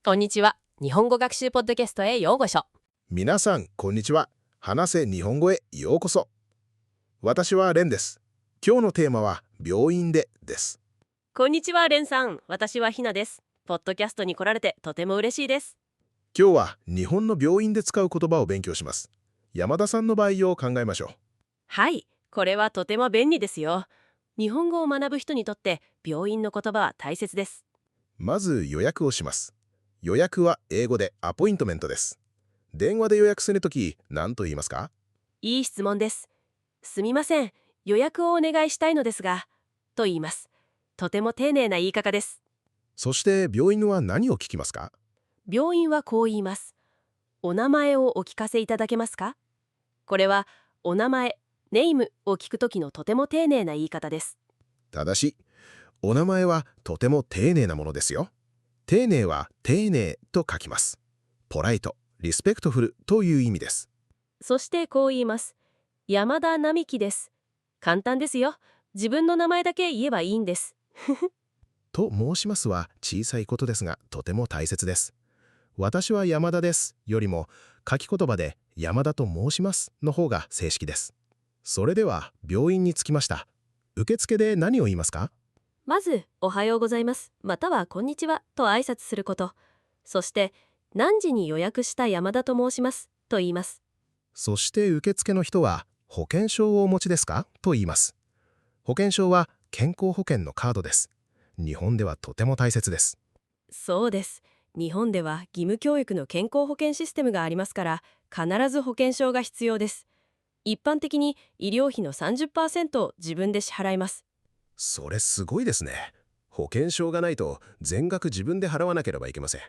こんにちは。日本語学習ポッドキャストへようこそ。皆さん、こんにちは。話せ日本語へようこそ。私はレンです。今日のテーマは病院でです。こんにちは、レンさん。私はひなです。ポッドキャストに来られてとても嬉しいです。今日は日本の病院で使う言葉を勉強します。山田さんの場合を考えましょう。はい、これはとても便利ですよ。日本語を学ぶ人にとって病院の言葉は大切です。まず予約をします。予約は英語でアポイントメントです。電話で予約するとき、何と言いますか？いい質問です。すみません、予約をお願いしたいのですが、と言います。とても丁寧な言い方です。そして病院は何を聞きますか？病院はこう言います。お名前をお聞かせいただけますか？これはお名前、ネームを聞くときのとても丁寧な言い方です。ただし、お名前はとても丁寧なものですよ。丁寧は丁寧と書きます。ポライト、リスペクトフルという意味です。そしてこう言います。山田並木です。簡単ですよ。自分の名前だけ言えばいいんです。と申しますは小さいことですがとても大切です。私は山田ですよりも書き言葉で山田と申しますの方が正式です。それでは病院に着きました。受付で何を言いますか？まず、おはようございます。またはこんにちはと挨拶すること。そして、何時に予約した山田と申しますと言います。そして受付の人は保険証をお持ちですかと言います。保険証は健康保険のカードです。日本ではとても大切です。そうです。日本では義務教育の健康保険システムがありますから、必ず保険証が必要です。一般的に医療費の 30% を自分で支払います。それすごいですね。保険証がないと全額自分で払わなければいけません。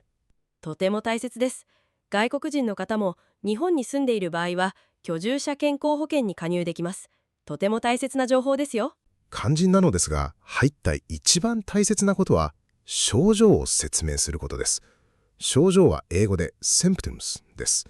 とても大切です。外国人の方も日本に住んでいる場合は居住者健康保険に加入できます。とても大切な情報ですよ。肝心なのですが、入った一番大切なことは症状を説明することです。症状は英語で symptoms です。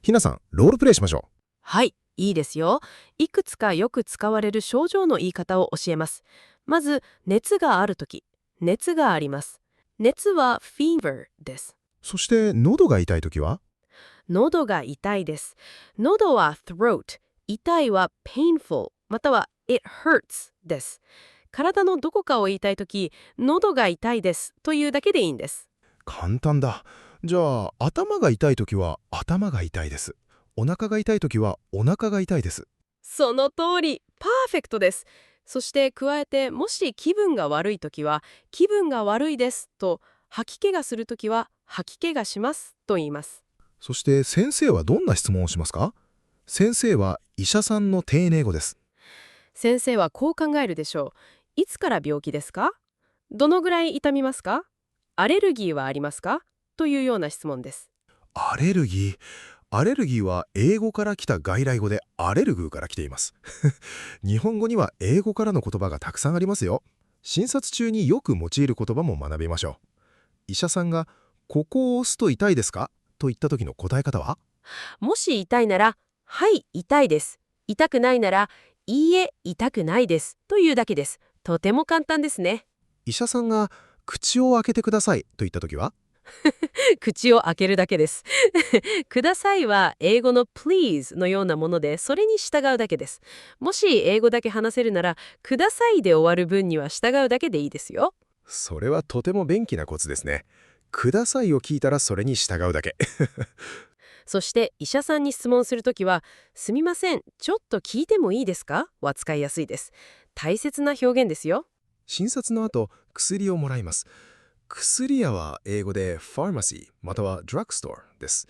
ひなさん、ロールプレイしましょう。はい、いいですよ。いくつかよく使われる症状の言い方を教えます。まず、熱があるとき、熱があります。熱は fever です。そして喉が痛いときは？喉が痛いです。喉は throat、痛いは painful、または it hurts です。体のどこかを言いたいとき、喉が痛いですというだけでいいんです。簡単だ。じゃあ、頭が痛いときは頭が痛いです。お腹が痛いときはお腹が痛いです。その通り、パーフェクトです。そして加えて、もし気分が悪いときは、気分が悪いですと、吐き気がするときは、吐き気がしますと言います。そして先生はどんな質問をしますか？先生は医者さんの丁寧語です。先生はこう考えるでしょう。いつから病気ですか？どのぐらい痛みますか？アレルギーはありますか？というような質問です。アレルギー。アレルギーは英語から来た外来語でアレルグーから来ています。日本語には英語からの言葉がたくさんありますよ。診察中によく用いる言葉も学びましょう。医者さんがここを押すと痛いですかと言った時の答え方は？もし痛いなら、はい、痛いです。痛くないなら、いいえ、痛くないです。というだけです。とても簡単ですね。医者さんが口を開けてくださいと言った時は？口を開けるだけです。くださいは英語の please のようなもので、それに従うだけです。もし英語だけ話せるなら、くださいで終わる分には従うだけでいいですよ。それはとても便利なコツですね。くださいを聞いたらそれに従うだけ。そして医者さんに質問するときは、すみません、ちょっと聞いてもいいですかは使いやすいです。大切な表現ですよ。診察の後、薬をもらいます。薬屋は英語で pharmacy または drugstore です。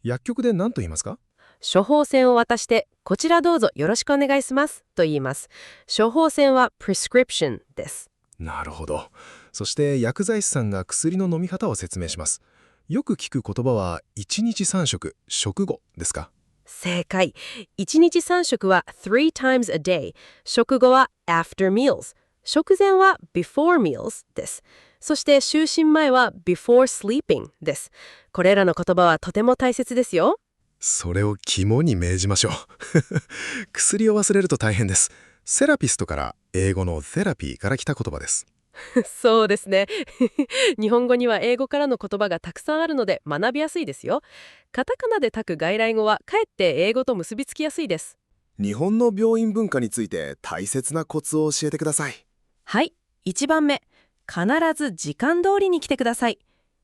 薬局で何と言いますか？処方箋を渡して、こちらどうぞよろしくお願いしますと言います。処方箋は prescription です。なるほど。そして薬剤師さんが薬の飲み方を説明します。よく聞く言葉は1日3食、食後ですか？正解。1日3食は three times a day。食後は after meals。食前は before meals です。そして就寝前は before sleeping です。これらの言葉はとても大切ですよ。それを肝に銘じましょう。薬を忘れると大変です。セラピストから英語のセラピーから来た言葉です。そうですね。日本語には英語からの言葉がたくさんあるので学びやすいですよ。カタカナで書く外来語はかえって英語と結びつきやすいです。日本の病院文化について大切なコツを教えてください。はい、1番目。必ず時間通りに来てください。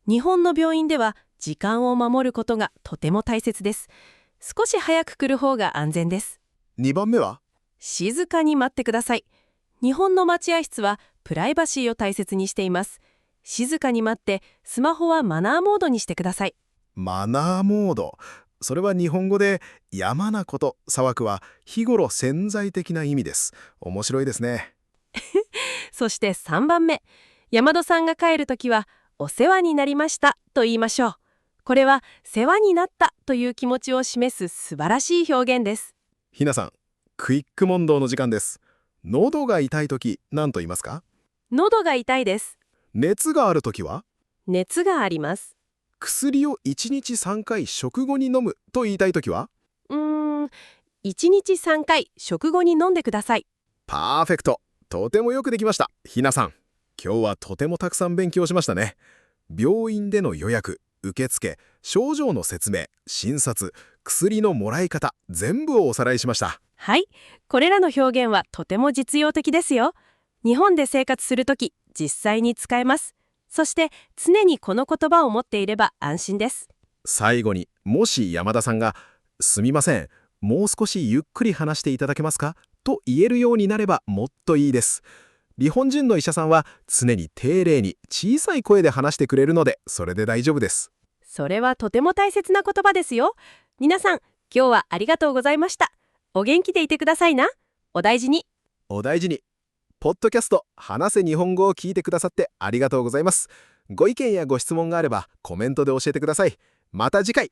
日本の病院では時間を守ることがとても大切です。少し早く来る方が安全です。2番目は？静かに待ってください。日本の待合室はプライバシーを大切にしています。静かに待って、スマホはマナーモードにしてください。マナーモード。それは日本語で山なこと、騒くは日頃潜在的な意味です。面白いですね。そして3番目。山戸さんが帰るときは、お世話になりましたと言いましょう。これは世話になったという気持ちを示す素晴らしい表現です。ひなさん、クイック問答の時間です。喉が痛いとき、何と言いますか？喉が痛いです。熱があるときは？熱があります。薬を1日3回食後に飲むと言いたいときは？1日3回食後に飲んでください。パーフェクト。とてもよくできました。ひなさん、今日はとてもたくさん勉強しましたね。病院での予約、受付、症状の説明、診察、薬のもらい方、全部をおさらいしました。はい、これらの表現はとても実用的ですよ。日本で生活するとき、実際に使えます。そして常にこの言葉を持っていれば安心です。最後に、もし山田さんがすみません、もう少しゆっくり話していただけますかと言えるようになればもっといいです。日本人の医者さんは常に丁寧に小さい声で話してくれるので、それで大丈夫です。それはとても大切な言葉ですよ。皆さん、今日はありがとうございました。お元気でいてくださいな。お大事に。お大事に。ポッドキャスト話せ日本語を聞いてくださってありがとうございます。ご意見やご質問があればコメントで教えてください。また次回。